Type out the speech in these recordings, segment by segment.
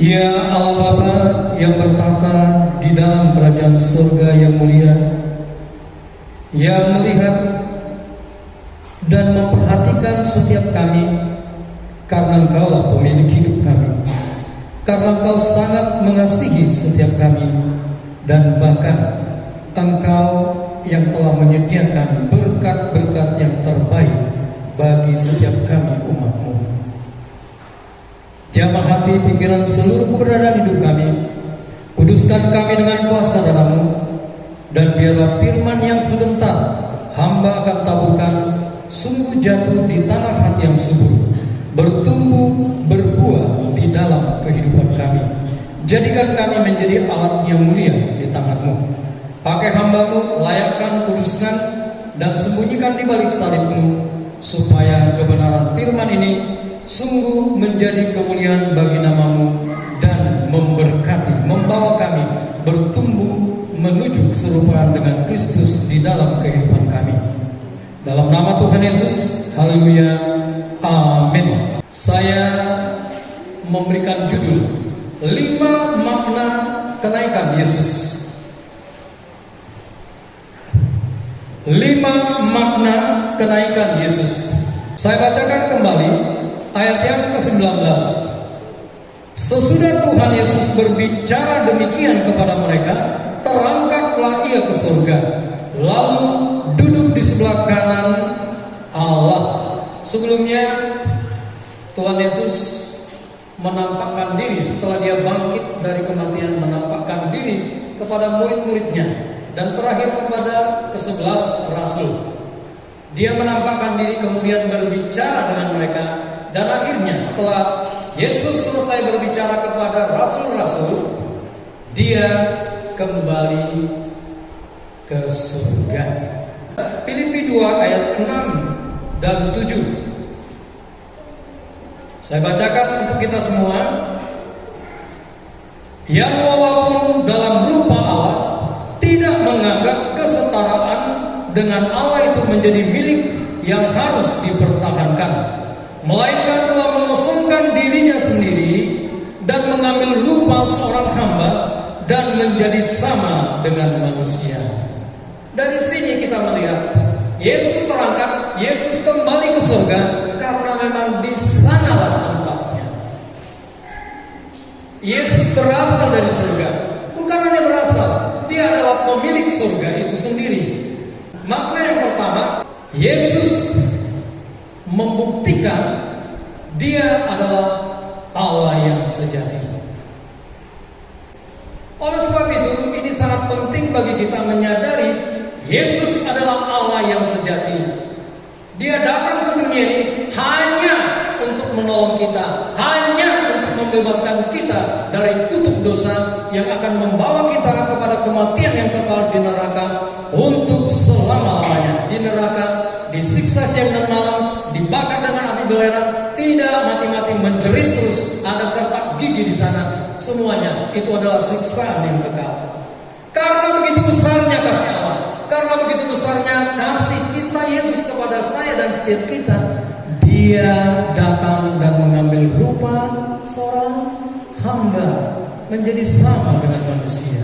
Ya Allah Bapa yang bertata di dalam kerajaan surga yang mulia, yang melihat dan memperhatikan setiap kami, karena Engkaulah pemilik hidup kami, karena Engkau sangat mengasihi setiap kami, dan bahkan Engkau yang telah menyediakan berkat-berkat yang terbaik bagi setiap kami umat-Mu. Jamah hati pikiran seluruh keberadaan hidup kami, kuduskan kami dengan kuasa dalam-Mu, dan biarlah firman yang sebentar hamba akan taburkan sungguh jatuh di tanah hati yang subur, bertumbuh berbuah di dalam kehidupan kami. Jadikan kami menjadi alat yang mulia di tangan-Mu. Pakai hamba-Mu, layakkan, kuduskan, dan sembunyikan di balik salib-Mu, supaya kebenaran firman ini sungguh menjadi kemuliaan bagi nama-Mu dan memberkati, membawa kami bertumbuh menuju keserupaan dengan Kristus di dalam kehidupan kami. Dalam nama Tuhan Yesus, haleluya, amin. Saya memberikan judul 5 makna kenaikan Yesus. 5 makna kenaikan Yesus. Saya bacakan kembali ayat yang ke-19. Sesudah Tuhan Yesus berbicara demikian kepada mereka, terangkatlah ia ke surga, lalu duduk di sebelah kanan Allah. Sebelumnya Tuhan Yesus menampakkan diri setelah dia bangkit dari kematian, menampakkan diri kepada murid-muridnya, dan terakhir kepada ke-11 rasul. Dia menampakkan diri, kemudian berbicara dengan mereka, dan akhirnya setelah Yesus selesai berbicara kepada rasul-rasul, dia kembali ke surga. Filipi 2 ayat 6 dan 7. Saya bacakan untuk kita semua. Yang walaupun dalam rupa Allah tidak menganggap kesetaraan dengan Allah itu menjadi milik yang harus dipertahankan, melainkan telah mengosongkan dirinya sendiri dan mengambil rupa seorang hamba dan menjadi sama dengan manusia. Dari sini kita melihat Yesus terangkat, Yesus kembali ke surga karena memang di sanalah tempatnya. Yesus berasal dari surga, bukan hanya berasal, dia adalah pemilik surga itu sendiri. Makna yang pertama, Yesus membuktikan dia adalah Allah yang sejati. Oleh sebab itu, ini sangat penting bagi kita menyadari Yesus adalah Allah yang sejati. Dia datang ke dunia ini hanya untuk menolong kita, hanya untuk membebaskan kita dari kutuk dosa yang akan membawa kita kepada kematian yang kekal di neraka untuk selama-lamanya. Di neraka disiksa siang dan malam, dibakar dengan api belerang, tidak mati-mati menjerit terus, ada gertak gigi di sana. Semuanya itu adalah siksaan yang kekal. Karena begitu besarnya kasih Allah, karena begitu besarnya kasih cinta Yesus kepada saya dan setiap kita, dia datang dan mengambil rupa seorang hamba menjadi sama dengan manusia.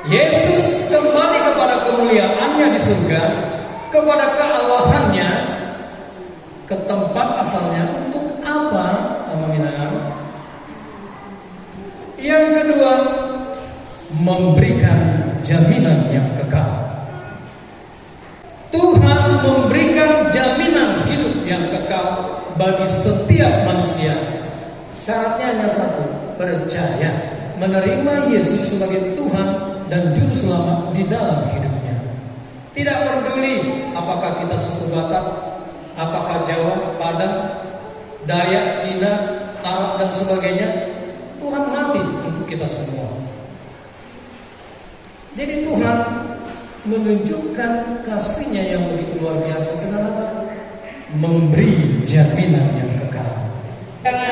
Yesus kembali kepada kemuliaannya di surga, kepada keallahannya, ke tempat asalnya. Untuk apa? Yang kedua, memberikan jaminan yang kekal. Tuhan memberikan jaminan hidup yang kekal bagi setiap manusia. Syaratnya hanya satu, percaya, menerima Yesus sebagai Tuhan dan Juru Selamat di dalam hidupnya. Tidak peduli apakah kita suku Batak, apakah Jawa, Padang, Dayak, Cina, Arab dan sebagainya, Tuhan mati untuk kita semua. Jadi Tuhan menunjukkan kasih-Nya yang begitu luar biasa. Kenapa? Memberi jaminan yang kekal.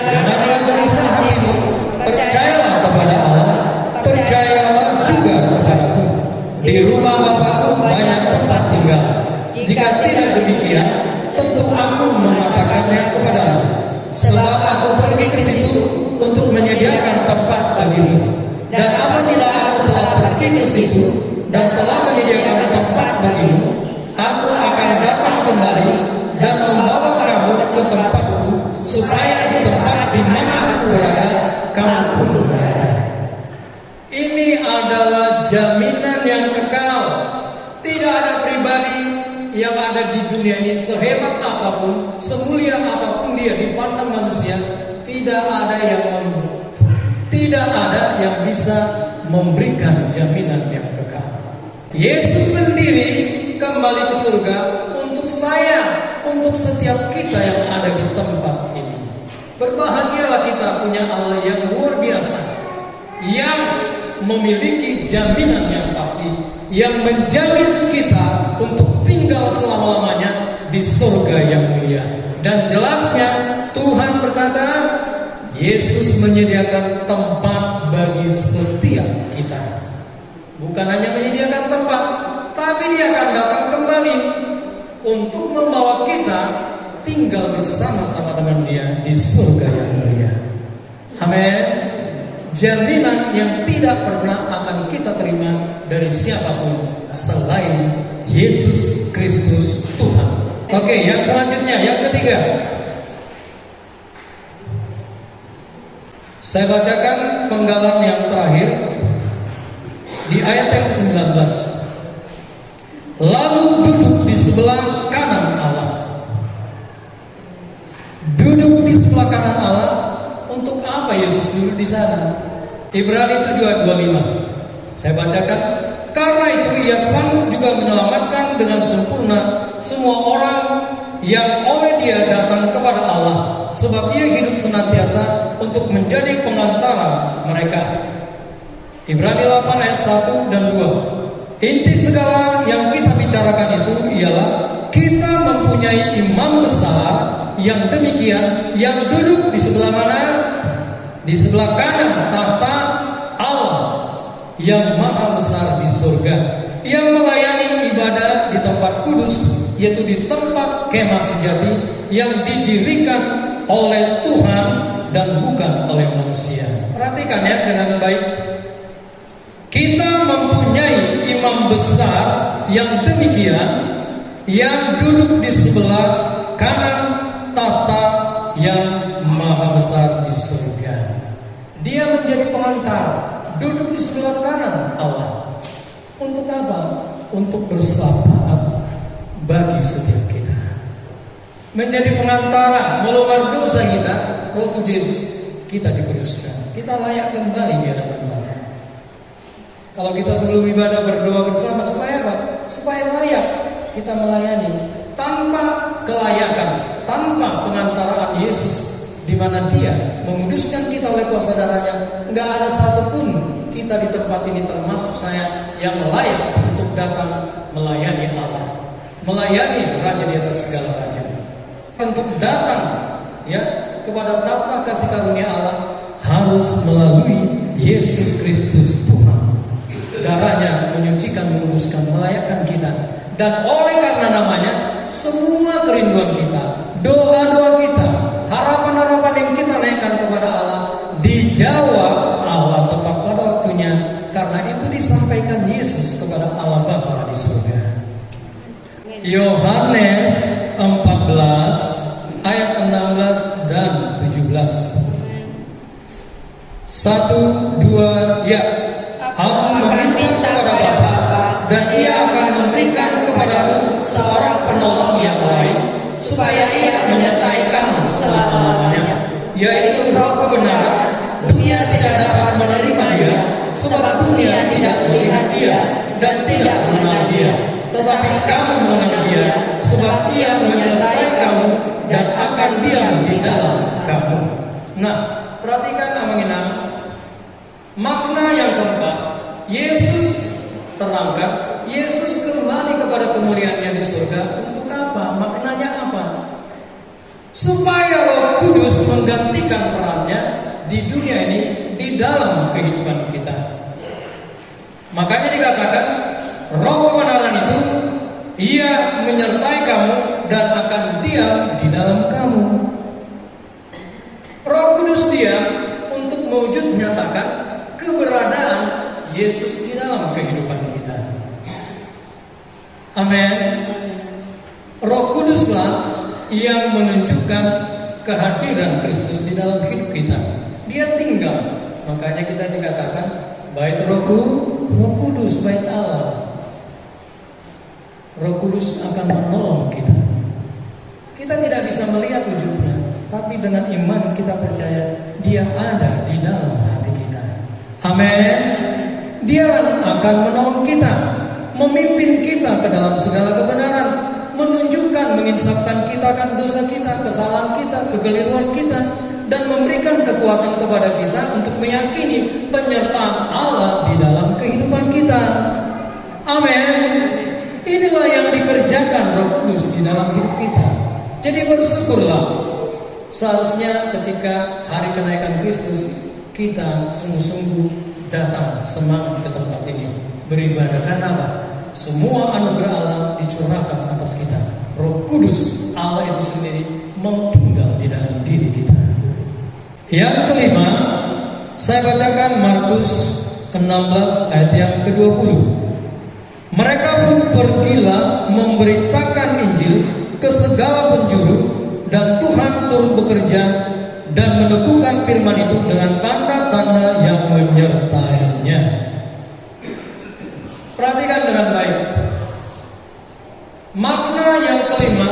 Janganlah gelisah hatimu, percayalah kepada Allah, percayalah juga kepadaku. Di rumah Bapakku banyak tempat tinggal. Jika tidak demikian, tentu aku mengatakannya kepadamu. Sebab aku pergi ke situ untuk menyediakan tempat bagimu. Dan apabila aku telah pergi ke situ dan telah menyediakan tempat bagimu, aku akan datang kembali dan membawa kamu ke tempatku, supaya di tempat di mana aku berada, kamu pun berada. Ini adalah jaminan yang kekal. Tidak ada pribadi yang ada di dunia ini, sehebat apapun, semulia apapun dia dipandang manusia, tidak ada yang bisa memberikan jaminan yang kekal. Yesus sendiri kembali ke surga untuk saya, untuk setiap kita yang ada di tempat ini. Berbahagialah kita punya Allah yang luar biasa, yang memiliki jaminan yang pasti, yang menjamin kita untuk tinggal selama-lamanya di surga yang mulia. Dan jelasnya Tuhan berkata, Yesus menyediakan tempat bagi setiap kita. Bukan hanya menyediakan tempat, tapi Dia akan datang kembali untuk membawa kita tinggal bersama-sama dengan Dia di surga yang mulia. Amin. Jaminan yang tidak pernah akan kita terima dari siapapun selain Yesus Kristus Tuhan. Oke, yang selanjutnya, yang ketiga, saya bacakan penggalan yang terakhir di ayat yang ke-19. Lalu duduk di sebelah kanan Allah. Duduk di sebelah kanan Allah. Untuk apa Yesus duduk di sana? Ibrani 7 ayat 25. Saya bacakan. Karena itu Ia sanggup juga menyelamatkan dengan sempurna semua orang yang oleh Dia datang kepada Allah, sebab Ia hidup senantiasa untuk menjadi pengantara mereka. Ibrani 8 ayat 1 dan 2. Inti segala yang kita bicarakan itu ialah kita mempunyai imam besar yang demikian, yang duduk di sebelah mana? Di sebelah kanan tahta Allah yang maha besar di surga, yang melayani ibadah di tempat kudus, yaitu di tempat kemah sejati yang didirikan oleh Tuhan dan bukan oleh manusia. Perhatikan ya dengan baik. Kita mempunyai imam besar yang demikian, yang duduk di sebelah kanan tahta yang maha besar di surga. Dia menjadi pengantar, duduk di sebelah kanan Allah. Untuk apa? Untuk bersyafaat bagi setiap kita. Menjadi pengantara, melumar dosa kita. Roh Yesus, kita dikuduskan. Kita layak kembali di hadapan Allah. Kalau kita sebelum ibadah berdoa bersama, supaya apa? Supaya layak kita melayani. Tanpa kelayakan, tanpa pengantaraan Yesus, di mana Dia menguduskan kita oleh kuasa darahnya, enggak ada satupun kita di tempat ini, termasuk saya, yang layak untuk datang melayani Allah, melayani Raja di atas segala raja. Untuk datang ya kepada tata kasih karunia Allah harus melalui Yesus Kristus Tuhan. Darahnya menyucikan, menguduskan, melayakkan kita. Dan oleh karena namanya, semua kerinduan kita, doa-doa kita, harapan-harapan yang kita naikkan kepada Allah dijawab Allah tepat pada waktunya. Karena itu disampaikan Yesus kepada Allah Bapa di surga. Yohanes 14 ayat 16 dan 17. 1, 2, ya. Aku meminta kepada Bapa, dan Ia akan memberikan kepadamu seorang penolong yang lain, supaya Ia menyertai kamu selama-lamanya, yaitu Roh kebenaran. Dunia tidak dapat menerima Dia, sebab dunia tidak melihat Dia dan tidak mengenal Dia. Tetapi kamu mengenal Dia, sebab Ia menyertai kamu dan akan diam di dalam kamu. Nah, perhatikan amang-inang. Makna yang keempat, Yesus terangkat, Yesus kembali kepada kemuliaannya di surga. Untuk apa? Maknanya apa? Supaya Roh Kudus menggantikan perannya di dunia ini, di dalam kehidupan kita. Makanya dikatakan Roh kebenaran itu Ia menyertai kamu dan akan diam di dalam kamu. Roh Kudus Dia Amin. Roh Kuduslah yang menunjukkan kehadiran Kristus di dalam hidup kita. Dia tinggal. Makanya kita dikatakan bait Roh Kudus, bait Allah. Roh Kudus akan menolong kita. Kita tidak bisa melihat wujudnya, tapi dengan iman kita percaya Dia ada di dalam hati kita. Amin. Dia akan menolong kita, memimpin kita ke dalam segala kebenaran, menunjukkan, menginsafkan kita akan dosa kita, kesalahan kita, kekeliruan kita, dan memberikan kekuatan kepada kita untuk meyakini penyertaan Allah di dalam kehidupan kita. Amin. Inilah yang dikerjakan Roh Kudus di dalam hidup kita. Jadi bersyukurlah. Seharusnya ketika hari kenaikan Kristus, kita sungguh-sungguh datang semangat ke tempat ini, beribadah. Karena apa? Semua anugerah Allah dicurahkan atas kita. Roh Kudus Allah itu sendiri mau tinggal di dalam diri kita. Yang kelima, saya bacakan Markus 16 ayat yang ke-20. Mereka pun pergilah memberitakan Injil ke segala penjuru, dan Tuhan turut bekerja dan meneguhkan firman itu dengan tanda-tanda yang menyertainya. Perhatikan dengan baik. Makna yang kelima,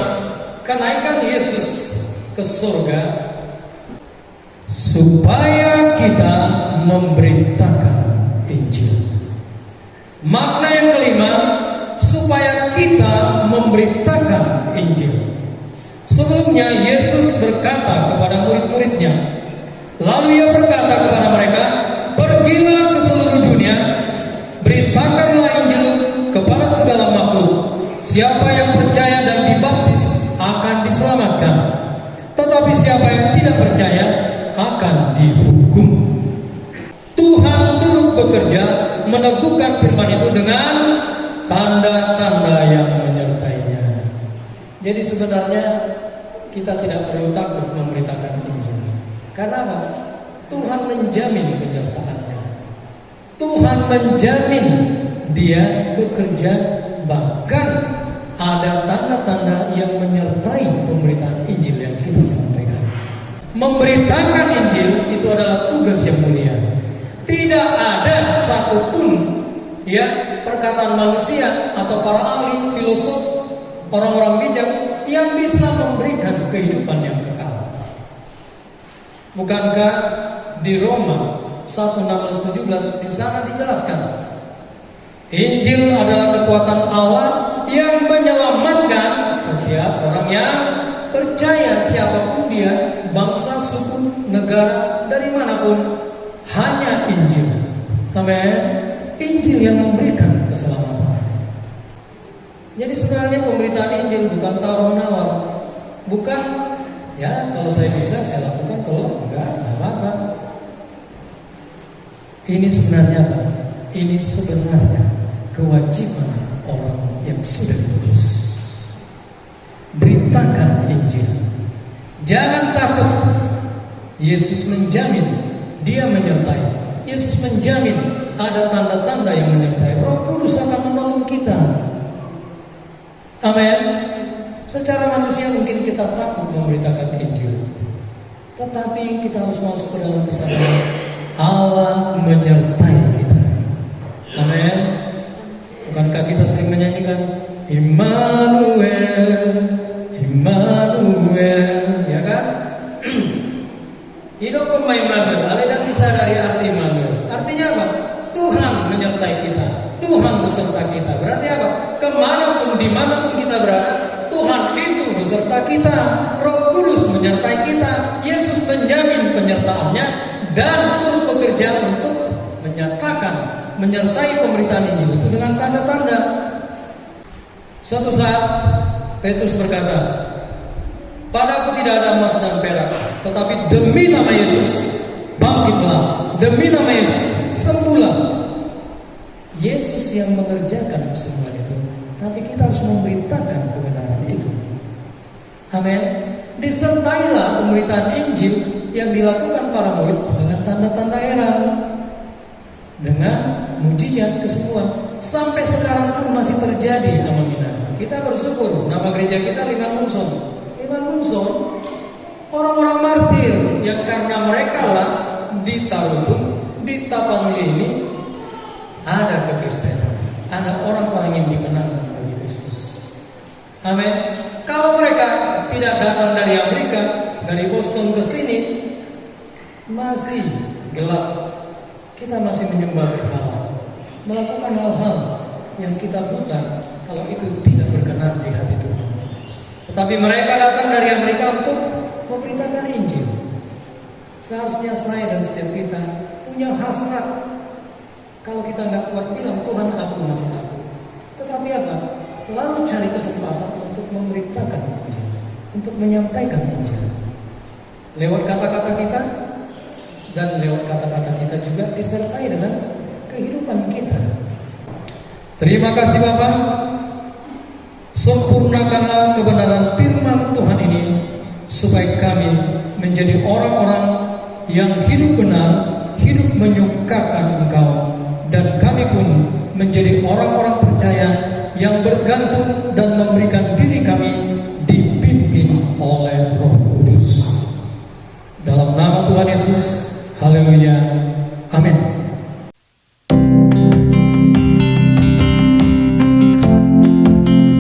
kenaikan Yesus ke surga, supaya kita memberitakan Injil. Makna yang kelima, supaya kita memberitakan Injil. Sebelumnya Yesus berkata kepada murid-muridnya, lalu Ia berkata kepada mereka, pergilah ke seluruh dunia, beritakanlah Injil kepada segala makhluk. Siapa yang percaya dan dibaptis akan diselamatkan, tetapi siapa yang tidak percaya akan dihukum. Tuhan turut bekerja meneguhkan firman itu dengan tanda-tanda yang menyertainya. Jadi sebenarnya kita tidak perlu takut memberitakan Injil. Karena apa? Tuhan menjamin penyertaannya. Tuhan menjamin Dia bekerja, bahkan ada tanda-tanda yang menyertai pemberitaan Injil yang kita sampaikan. Memberitakan Injil itu adalah tugas yang mulia. Tidak ada satupun perkataan manusia atau para ahli, filosof, orang-orang bijak yang bisa memberikan kehidupan yang kekal. Bukankah di Roma 1:16-17 di sana dijelaskan, Injil adalah kekuatan Allah yang menyelamatkan setiap orang yang percaya, siapapun dia, bangsa, suku, negara, dari manapun. Hanya Injil. Amin. Injil yang memberikan keselamatan. Jadi sebenarnya pemberitaan Injil bukan tawar-menawar. Bukan, kalau saya bisa saya lakukan, kalau enggak apa-apa. Ini sebenarnya apa? Ini sebenarnya kewajiban orang yang sudah ditebus. Beritakan Injil. Jangan takut. Yesus menjamin Dia menyertai. Yesus menjamin ada tanda-tanda yang menyertai. Roh Kudus akan menolong kita. Amin. Secara manusia mungkin kita takut memberitakan Injil, tetapi kita harus masuk ke dalam kesadaran Allah menyertai kita. Amin. Bukankah kita sering menyanyikan Immanuel, Immanuel, ya kan? Hidup Immanuel, alih bisa dari arti Immanuel. Artinya apa? Tuhan menyertai kita, Tuhan beserta kita. Berarti apa? Kemanapun, dimanapun kita berada, Tuhan itu beserta kita. Roh Kudus menyertai kita. Yesus menjamin penyertaannya dan turut bekerja untuk menyatakan, menyertai pemberitaan Injil itu dengan tanda-tanda. Suatu saat Petrus berkata, padaku tidak ada emas dan perak, tetapi demi nama Yesus bangkitlah, demi nama Yesus sembuhlah. Yesus yang mengerjakan semua itu, tapi kita harus memberitakan kebenaran itu. Amin. Disertailah pemberitaan Injil yang dilakukan para murid dengan tanda-tanda heran, dengan mujizat kesembuhan. Sampai sekarang pun masih terjadi, amin. Kita bersyukur nama gereja kita Liman Munson. Liman Munson orang-orang martir yang karena mereka lah di Tarutung, di Tapanuli ini ada kekristenan, ada orang-orang yang dimenangkan bagi Kristus. Amin. Kalau mereka tidak datang dari Amerika, dari Boston ke sini, masih gelap. Kita masih menyembah berhala, melakukan hal-hal yang kita buta kalau itu tidak berkenan di hati Tuhan. Tetapi mereka datang dari Amerika untuk memberitakan Injil. Seharusnya saya dan setiap kita punya hasrat. Kalau kita nggak kuat bilang Tuhan aku masih aku, tetapi apa? Selalu cari kesempatan untuk memberitakan Injil, untuk menyampaikan Injil lewat kata-kata kita, dan lewat kata-kata kita juga disertai dengan kehidupan kita. Terima kasih Bapak. Sempurnakanlah kebenaran firman Tuhan ini supaya kami menjadi orang-orang yang hidup benar, hidup menyukakan Engkau, dan kami pun menjadi orang-orang percaya yang bergantung